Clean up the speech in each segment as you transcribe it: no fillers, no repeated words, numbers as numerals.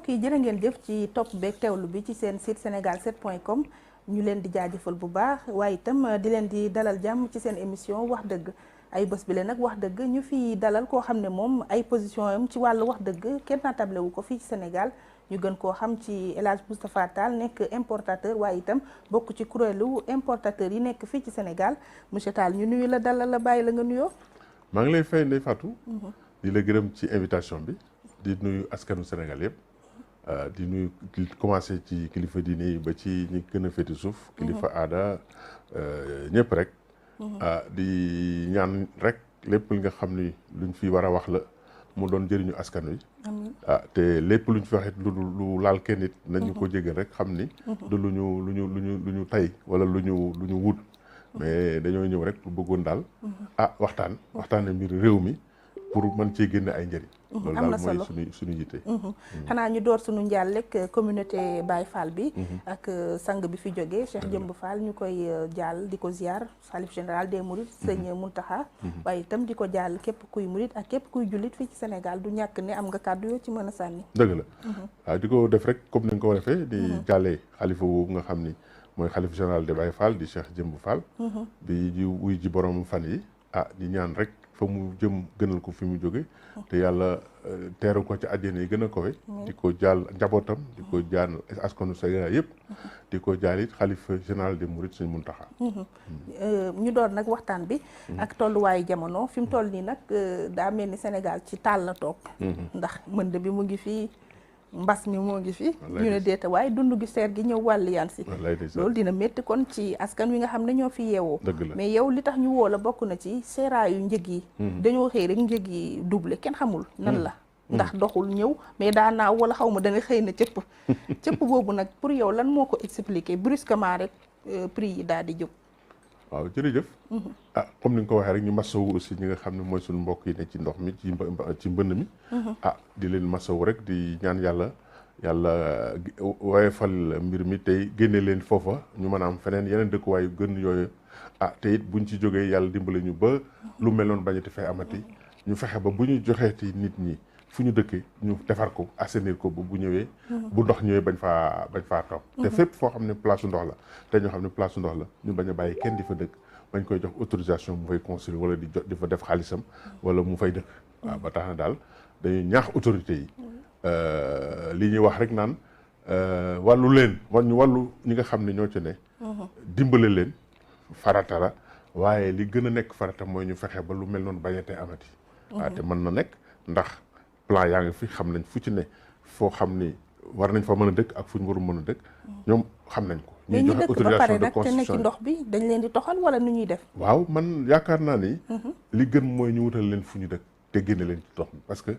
mbokk yi jërë ngeen jëf ci topp beeg teewlu bi ci seen site senegal7.com ñu leen di jaajëfal bu baax waaye itam di leen di dalal jàmm ci seen émission wax dëgg ay bés bi leen nag wax dëgg ñu fi dalal koo xam ne moom ay position am ci wàllu wax dëgg kenn naatable wu ko fii ci Sénégal ñu gën koo xam ci El Hadj Moustapha Tall nekk importateur waaye itam bokk ci kuréelu importateur yi nekk fii ci Sénégal monsieur Tall ñu nuyu la dalal la bàyyi la nga nuyoo. maa ngi lay fay Ndeye Fatou. di la gërëm ci invitation bi. di nuyu askanu Sénégal yëpp. di nuyu commencé ci kilifa diine yi ba ci ñi gën a féeti suuf. kilifa aada ñëpp rek. di ñaan rek lépp li nga xam ni luñ fi war a wax la mu doon jëriñu askan wi. te lépp luñ fi wax it lu laal kenn it nañu ko jégal rek xam ni. du lu ñu tay wala lu ñu wut. mais dañoo ñëw rek pour bëggoon daal. waxtaane mbir réew mi pour mën cee génne ay njëriñ. loolu daal mooy suñu yitte. xanaa ñu door suñu njaal rek communauté Baye Fall bi. ak sang bi fi jógee Cheikh Jëmb Fall ñu koy jaal di ko ziar xalif général des Mourides sëñ Mountakha. waaye itam di ko jaal képp kuy Mouride ak képp kuy jullit fii ci Sénégal du ñàkk ne am nga kàddu yoo ci mën a sànni. dëgg la waaw di ko def rek comme ni nga ko defee. di jàllee xalifa boobu nga xam ni mooy xalif général des Baye Fall di Cheikh Jëmb Fall. bi ji wuy ji borom fan yi di ñaan rek. fa mu jëm gënal ko fi mu jóge te yàlla teeru ko ci àjjana yi gën a kowe di ko jaal njabootam di ko jaal askanu Sénégal yëpp di ko jaal it xalifa général des Mourides Sëñ Muntaxa ñu door nag waxtaan bi ak tolluwaayu jamono fi mu toll nii nag daa mel ni Sénégal ci taal la toog ndax mënd bi mu ngi fii mbas mi moo ngi fi ñu ne déeta waaye dund gi seer gi ñëw wàllu yaan si loolu dina métti kon ci askan wi nga xam ne ñoo fi yeewoo mais yow li tax ñu woo la bokk na ci seeraayu njëg yi dañoo xëy rek njëg yi doublé kenn xamul nan la ndax doxul ñëw mais daa naaw wala xaw ma da nga xëy na cëpp boobu nag pour yow lan moo ko expliquer brusquement rek prix yi daal di jóg. waaw jërëjëf comme ni nga ko waxee rek ñu masawu aussi ñi nga xam ne mooy suñu mbokk yi ne ci ndox mi ci mbënn mi di leen masawu rek di ñaan yàlla woyofal mbir mi tey génne leen foofa ñu mën a am feneen yeneen dëkkuwaay yu gën yooyu te it buñ ci jógee yàlla dimbale ñu ba lu mel noonu bañati fay amati ñu fexe ba bu ñu joxeeti nit ñi fu ñu dëkkee ñu defar ko assainir ko bu ñëwee bu ndox ñëwee bañ faa toog te fépp foo xam ne place su ndox la te ñoo xam ne place su ndox la ñu bañ a bàyyi kenn di fa dëkk bañ koy jox autorisation mu fay construire wala di fa def xaalisam wala mu fay dëkk waaw ba tax na daal dañuy ñaax autorités yi li ñuy wax rek naan wàllu ñi nga xam ne ñoo ci ne dimbale leen farata la waaye li gën a nekk farata mooy ñu fexe ba lu mel noonu bañatee amati waaw te mën na nekk ndax plan yaa ngi fi xam nañ fu ci ne foo xam ni war nañ fa mën a dëkk ak fu ñu warul mën a dëkk ñoom xam nañ ko ñuy joxe autorisation de construction te ne ci ndox bi dañ leen di toxal wala nu ñuy def waaw man yaakaar naa ni li gën mooy ñu wutal leen fu ñu dëkk te génne leen ci ndox mi parce que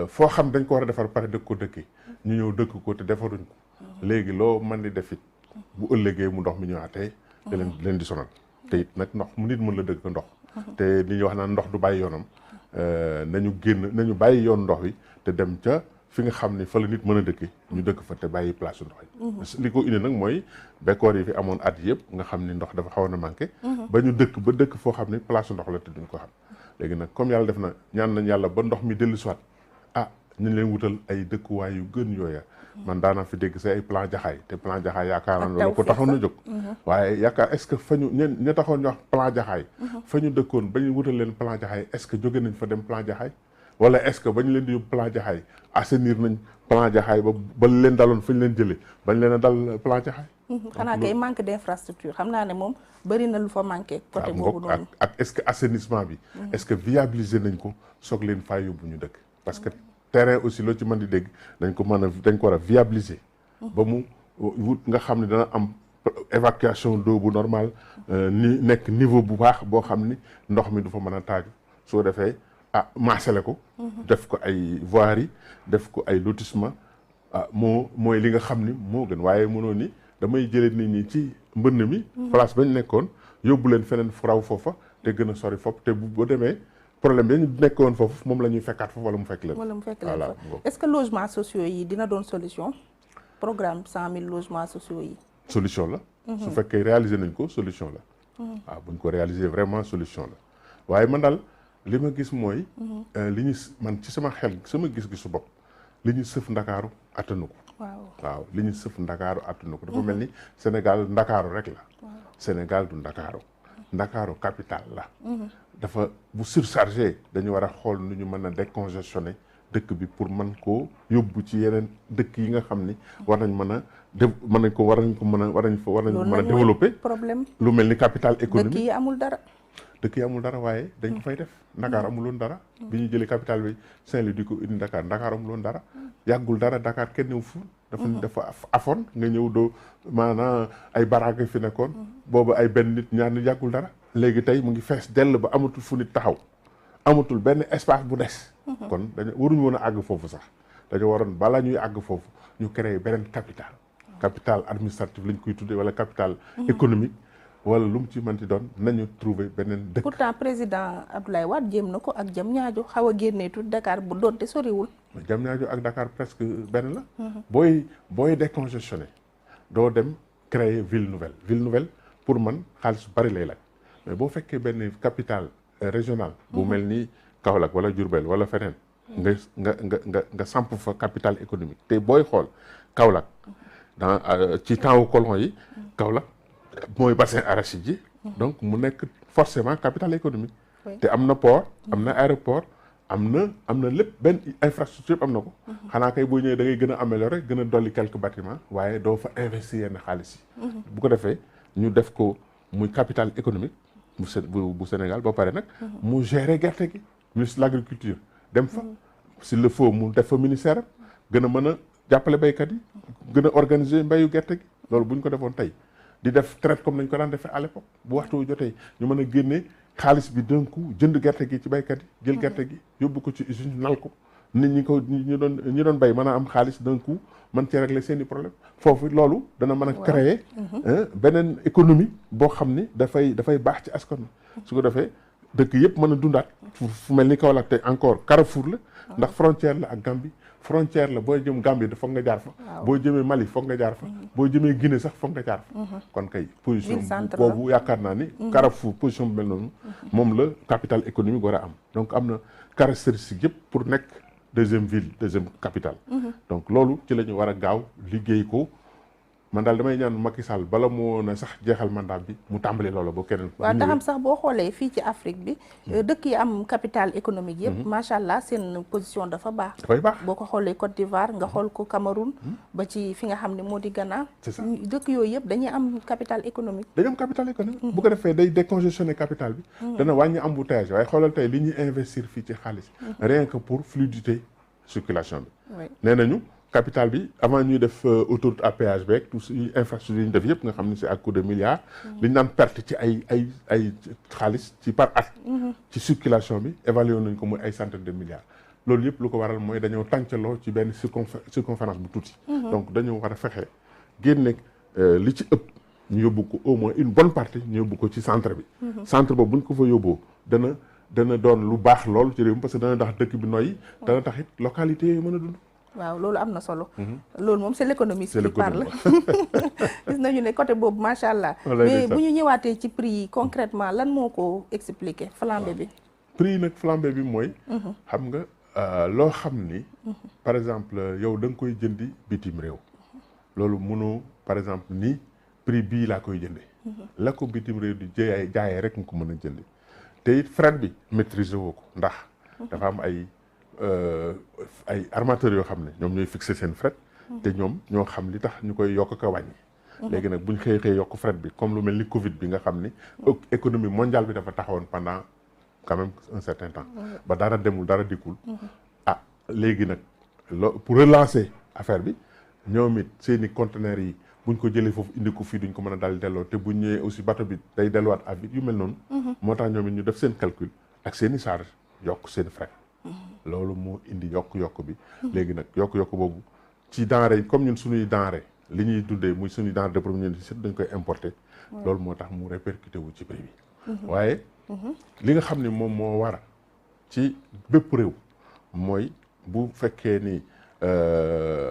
foo xam dañ ko war a defar pare dëkk ko dëkki ñu ñëw dëkk ko te defaruñ ko léegi loo mën di def it bu ëllëgee mu ndox mi ñëwaatee te leen di sonal te it nag ndox mu nit mën la dëkk ndox te li ñuy wax naan ndox du bàyyi yoonam nañu bàyyi yoon ndox wi te dem ca fi nga xam ne fa la nit mën a dëkki ñu dëkk fa te bàyyi place ndox yi li ko indi nag mooy bekkoor yi fi amoon at yëpp nga xam ni ndox dafa xawoon a manqué ba ñu dëkk foo xam ne place ndox la te duñ ko xam léegi nag comme yàlla def na ñaan nañ yàlla ba ndox mi dellu siwaat ñu leen wutal ay dëkkuwaay yu gën yooya man daana fi dégg say ay plan jaxaay te plan jaxaay yaakaar naa loolu ko taxoon na jóg waaye yaakaar est-ce que fa ñu ña taxoon ñu wax plan jaxaay fa ñu dëkkoon ba ñu wutal leen plan jaxaay est-ce que jóge nañ fa dem plan jaxaay wala est-ce que ba ñu leen di yóbbu plan jaxaay assainir nañ plan jaxaay ba leen daloon fa ñu leen jëlee bañ leen a dal plan jaxaay xanaa kay manque d'infrastructure xam naa ne moom bëri na lu fa manqué côté boobu noonu ak est-ce que assainissement bi est-ce que viabiliser nañ ko soog leen faa yóbbu ñu dëkk parce que terrain aussi loo ci mën di dégg dañ ko war a viabiliser ba mu wut nga xam ne dana am évacuation d'eau bu normal ni nekk niveau bu baax boo xam ni ndox mi du fa mën a taaju soo defee maasale ko def ko ay voiries def ko ay lotissement mooy li nga xam ni moo gën waaye mënoo ni damay jëlee nit ñi ci mbënn mi place bañ nekkoon yóbbu leen feneen fu raw foofa te gën a sori foofu te bu demee problème bi ñu nekkoon foofu moom la ñuy fekkaat foofu wala mu fekk leen fa est-ce que logements sociaux yi dina doon solution programme 100 000 logements sociaux yi solution la su fekkee réaliser nañ ko solution la waaw buñ ko réaliser vraiment solution la waaye man daal li ma gis mooy li ñu man ci sama xel sama gis-gisu bopp li ñu sëf Ndakaaru attanu ko. waaw li ñu sëf Ndakaaru attanu ko. dafa mel ni Sénégal Ndakaaru rek la. Sénégal du Ndakaaru. Ndakaaru capital la. dafa bu surchargé dañu war a xool nu ñu mën a décongestionner dëkk bi pour mën koo yóbbu ci yeneen dëkk yi nga xam ni war nañ mën a war nañ mën a développer problème lu mel ni capital économique. dëkk yi amul dara waaye dañ ko fay def. Dakar amuloon dara. bi ñu jëlee capital bi Saint-Louis di ko indi Dakar amuloon dara. yàggul dara Dakar kenn ñëw fu dafa afoon nga ñëw doo maanaam ay baraag fi nekkoon. boobu ay benn nit ñaar nit yàggul dara. léegi tey mu ngi fees dell ba amatul fu nit taxaw amatul benn espace bu des. kon waruñu woon a àgg foofu sax dañoo waroon balaa ñuy àgg foofu ñu créer beneen capital administratif lañ koy tuddee wala capital économique wala lu mu ci mënti doon nañu trouver beneen dëkk. pourtant président Abdoulaye Wade jéem na ko ak Diamniadio xaw a génnee tuuti Dakar bu doonte soriwul. Diamniadio ak Dakar presque benn la. booy décongestionner doo dem créer ville nouvelle pour man xaalis bari lay laaj mais boo fekkee benn capitale régionale. bu mel ni Kaolack wala Diourbel wala feneen. nga samp fa capital économique te booy xool Kaolack ci temps wu colon yi Kaolack mooy bassin arachide yi. donc mu nekk forcément capital économique. te am na port am na aéroport am na lépp benn infrastructure am na ko. xanaa kay boo ñëwee da ngay gën a améliorer gën a dolli quelques bâtiments waaye doo fa investir yenn xaalis yi. bu ko defee ñu def ko muy capital économique bu Sénégal ba pare nag. mu gérer gerte gi ministre de l'agriculture dem fa. s'il le faut mu def fa ministère gën a mën a jàppale béykat yi gën a organiser mbéyu gerte gi loolu bu ñu ko defoon tey di def traite comme nañ ko daan defee à l'époque bu waxtu jotee ñu mën a génne xaalis bi d'un coup jënd gerte gi ci béykat yi jël gerte gi yóbbu ko ci usine nal ko nit ñi doon béy mën a am xaalis d'un coup mën cee régler seen i problème foofu loolu dana mën a créer beneen économie boo xam ni dafay baax ci askan wi su ko defee dëkk yëpp mën a dundaat fu mel ni Kaolack te encore Carrefour la ndax frontière la ak Gambie frontière la booy jëm Gambie foog nga jaar fa boo jëmee Mali foog nga jaar fa boo jëmee Guinée sax foog nga jaar fa kon kay position boobu yaakaar naa ni Carrefour position bu mel noonu moom la capital économique war a am donc am na caractéristique yëpp pour nekk deuxième capitale donc loolu ci la ñu war a gaaw liggéey ko man daal damay ñaan Macky Sall bala moo na sax jeexal mandat bi mu tàmbali loolu ba keneen. waaw taxam sax boo xoolee fii ci Afrique bi dëkk yi am capital économique yëpp macha allah seen position dafa baax. dafay baax boo ko xoolee Côte d'Ivoire nga xool ko Cameroun. ba ci fi nga xam ne moo di Ghana. c'est ça dëkk yooyu yëpp dañuy am capital économique. dañu am capital économique. bu ko defee day décongestionner capital bi. dana wàññi embouteillage waaye xoolal tey li ñuy investir fii ci xaalis. rien que pour fluidité circulation bi. nee nañu. capital bi avant ñuy def autoroute à péage beeg tout infrastructure yi ñu def yëpp nga xam ne c'est à coup de milliards. li ñu naan perte ci ay xaalis ci par at. ci circulation bi évalué nañ ko muy ay centaines de milliards. loolu yëpp lu ko waral mooy dañoo tàncaloo ci benn circonférence bu tuuti. donc dañoo war a fexe génne li ci ëpp ñu yóbbu ko au moins une bonne partie ñu yóbbu ko ci centre bi. centre boobu bu ñu ko fa yóbboo dana doon lu baax lool ci réew mi parce que dana tax dëkk bi noyyi. dana tax it localité yooyu mën a dund. waaw loolu am na solo. loolu moom c'est l'économie qui parle. gis nañu ne côté boobu macha allah. mais bu ñu ñëwaatee ci prix yi concrètement lan moo ko expliquer flambée bi. prix yi nag flambée bi mooy. xam nga loo xam ni. par exemple yow da nga koy jëndi bitim réew. loolu mënoo par exemple ni prix bii laa koy jëndee. la ko bitim réew di jaayee rek nga ko mën a jëndi te it fret bi maîtriser woo ko ndax. dafa am ay armateurs yoo xam ne ñoom ñooy fixer seen fret te ñoom ñoo xam li tax ñu koy yokk ko wàññi. léegi nag buñ xëyee yokk fret bi comme lu mel ni Covid bi nga xam ni économie mondiale bi dafa taxawoon pendant quand même un certain temps ba dara demul dara dikkul léegi nag pour relancer affaire bi ñoom it seeni conteneurs yi buñ ko jëlee foofu indi ko fii duñ ko mën a daal delloo te buñ ñëwee aussi bateau bi day delluwaat à vide yu mel noonu. moo tax ñoom it ñu def seen calcul ak seeni charge yokk seen fret. loolu moo indi yokk bi. léegi nag yokk boobu ci denrée yi comme ñun suñuy denrée li ñuy dundee muy suñuy denrée de première nécessité dañ koy importer. loolu moo tax mu répercuté wu ci prix bi. waaye li nga xam ne moom moo war ci bépp réew mooy bu fekkee ni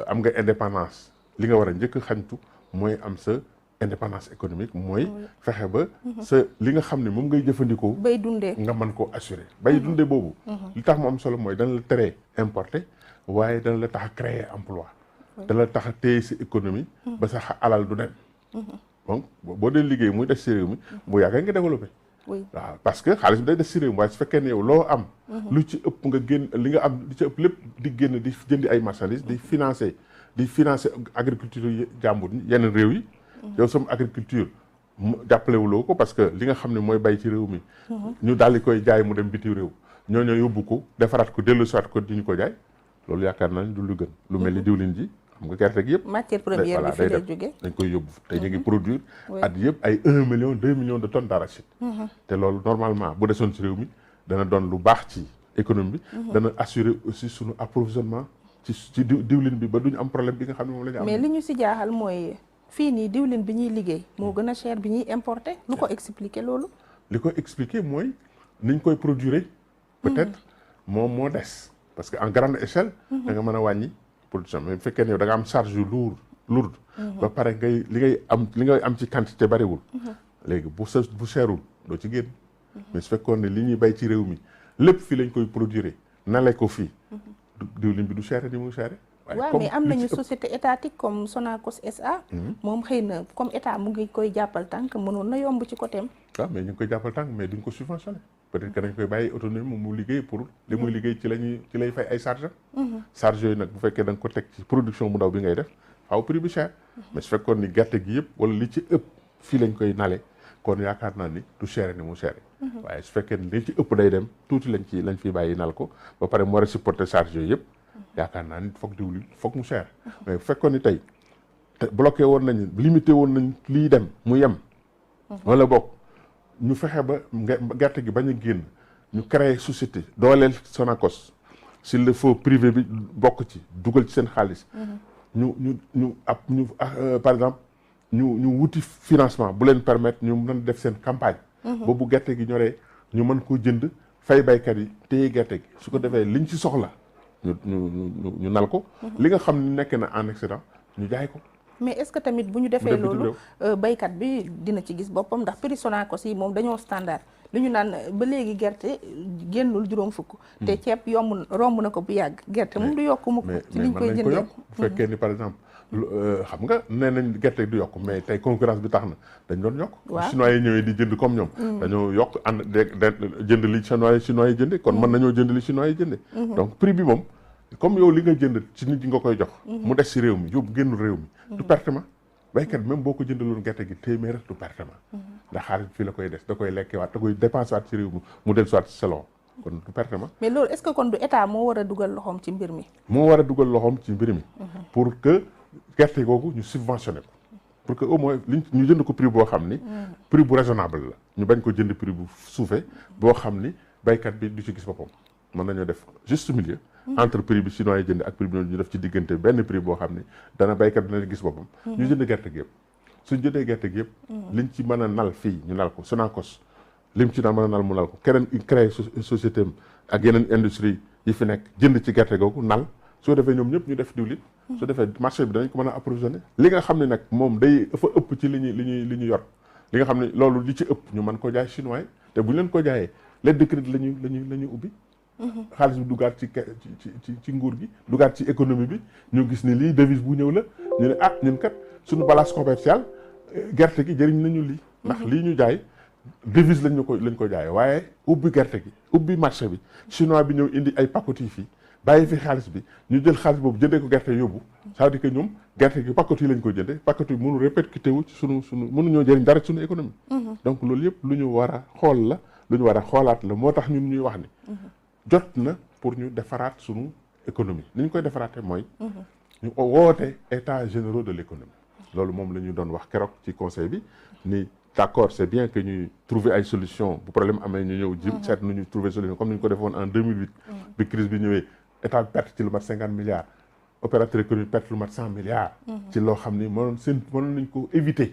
am nga indépendance li nga war a njëkk xañtu mooy am sa indépendance économique mooy fexe ba sa li nga xam ne moom ngay jëfandikoo bay dundee nga mën koo assurer bay dundee boobu li tax mu am solo mooy dana la teree importer waaye dana la tax a créer emploi dala tax a téye si économie ba sa alal du dem donc boo dee liggéey muy des si réew mi bu yàggee nga développé oui waaw parce que xaalis bi day des si réew mi waaye su fekkee ne yow loo am lu ci ëpp nga génn li nga am li ci ëpp lépp di génn di jëndi ay marchandises di financer agriculture yi jàmbur yeneen réew yi yow sama agriculture jàppalewuloo ko parce que li nga xam ne mooy bay ci réew mi ñu daal di koy jaay mu dem biti réew ñoo yóbbu ko defaraat ko dellu soit ko di ñu ko jaay loolu yaakaar naa ni du lu gën lu mel ni diwlin ji xam nga gerte gi yëpp matière première bi fi lay jóge dañ koy yóbbu te ñu ngi produire at yëpp ay 1 million 2 millions de tonnes d'arachide te loolu normalement bu desoon ci réew mi dana doon lu baax ci économie bi dana assurer aussi sunu approvisionnement ci diwlin bi ba duñu am problème bi nga xam ne moom la ñu am mais li ñu si jaaxal mooy fii nii diwlin bi ñuy liggéey moo gën a cher bi ñuy importer lu ko expliquer loolu li ko expliquer mooy niñ koy produire peut-être moom moo des parce que en grande échelle da nga mën a wàññi production mais bu fekkee ne yow da nga am charge yu lourde ba pare li ngay am ci quantité bariwul léegi bu seerul doo ci génn mais su fekkoon ne li ñuy bay ci réew mi lépp fii lañ koy produire nale ko fii diwlin bi du cher ni mu cher waaw mais am nañu société étatique comme Sonacos SA moom xëy na comme état mu ngi koy jàppal tànk mënoon na yomb ci côté am waaw mais ñu ngi koy jàppal tànk mais duñ ko subventionné peut-être que dañ koy bàyyi autonomie moom mu liggéey pour li muy liggéey ci lay fay ay charge charge yooyu nag bu fekkee da nga ko teg ci production bu ndaw bi ngay def faaw prix bi cher mais su fekkoon ni gerte gi yëpp wala li ci ëpp fii lañ koy nale kon yaakaar naa ni du cher ni mu cher waaye su fekkee ni li ci ëpp day dem tuuti lañ fiy bàyyi nal ko ba pare mu war a supporter charge yooyu yëpp yaakaar naa ni foog diwlin foog mu cher mais bu fekkoon ni tey te bloqué woon nañ limité woon nañ liy dem mu yem wala bokk ñu fexe ba gerte gi bañ a génn ñu créer société dooleel Sonacos s'il le faut privé bi bokk ci dugal ci seen xaalis ñu par exemple ñu wuti financement bu leen permettre ñu mën def seen campagne boobu gerte gi ñoree ñu mën ko jënd fay baykat yi téye gerte gi su ko defee liñ ci soxla ñu nal ko li nga xam ne nekk na en excédent ñu jaay ko mais est-ce que tamit bu ñu defee loolu baykat bi dina ci gis boppam ndax prix Sonacos yi moom dañoo standard li ñu naan ba léegi gerte génnul juróom fukk te ceeb romb na ko bu yàgg gerte moom du yokk mukk ci liñ koy jëndee bu fekkee ni par exemple xam nga nee nañ gerte du yokk mais tey concurrence bi tax na dañ doon yokk chinois yi ñëwee di jënd comme ñoom dañoo yokk jënd li chinois yi jënde kon mën nañoo jënd li chinois yi jënde donc prix bi moom comme yow li nga jënd ci nit ñi nga koy jox mu des ci réew mi yóbbu génnul réew mi du pertement baykat bi même boo ko jëndaloon gerte gi téeméer du pertement ndax xaalis fii la koy des da koy lekke waat da koy dépensé waat ci réew mi mu del soit ci selon kon du pertement mais loolu est-ce que kon du état moo war a dugal loxoom ci mbir mi moo war a dugal loxoom ci mbir mi pour que gerte googu ñu subventionné ko pour que au moins ñu jënd ko prix boo xam ni prix bu raisonnable la ñu bañ ko jënd prix bu suufee boo xam ni baykat bi du ci gis boppam mën nañoo def juste milieu entre prix bi chinois yi jënd ak prix bi ñu def ci diggante benn prix boo xam ni dana baykat dina gis boppam ñu jënd gerte gi yëpp suñ jëndee gerte gi yëpp liñ ci mën a nal fii ñu nal ko Sonacos lim ci mën a nal mu nal ko keneen créé société am ak yeneen industrie yi fi nekk jënd ci gerte googu nal soo defee ñoom ñëpp ñu def diwlin soo defee marché bi danañ ko mën a approvisionner li nga xam ne nag moom day dafa ëpp ci li ñu yor li nga xam ne loolu li ci ëpp ñu mën ko jaay chinois yi te bu ñu leen ko jaayee lettre de crédit lañu ubbi xaalis bi dugaat ci nguur gi dugaat ci économie bi ñu gis ni lii devise bu ñëw la ñu ne ñun kat suñu balance commerciale gerte gi jëriñ nañu lii ndax lii ñu jaay devise lañ ko jaayee waaye ubbi gerte gi ubbi marché bi chinois bi ñëw indi ay pacotille fii bàyyi fi xaalis bi ñu jël xaalis boobu jëndee ko gerte yóbbu ça veut dire que ñoom gerte gi pacotille lañ ko jëndee pacotille mënu répercuté wu ci sunu mënuñoo jëriñ dara ci sunu économie donc loolu yëpp lu ñu war a xool la lu ñu war a xoolaat la moo tax ñun ñuy wax ni jot na pour ñu defaraat sunu économie ni ñu koy defaraatee mooy ñu woote états généraux de l'économie loolu moom la ñu doon wax keroog ci conseil bi ni d'accord c'est bien que ñuy trouver ay solution bu problème amee ñu ñëw jëm seet nu ñu trouver solution comme ni ñu ko defoon en 2008 bi crise bi ñëwee état bi perte ci lu mat 50 milliards opérateur économique perte lu mat 100 milliards ci loo xam ni mënoon nañ ko éviter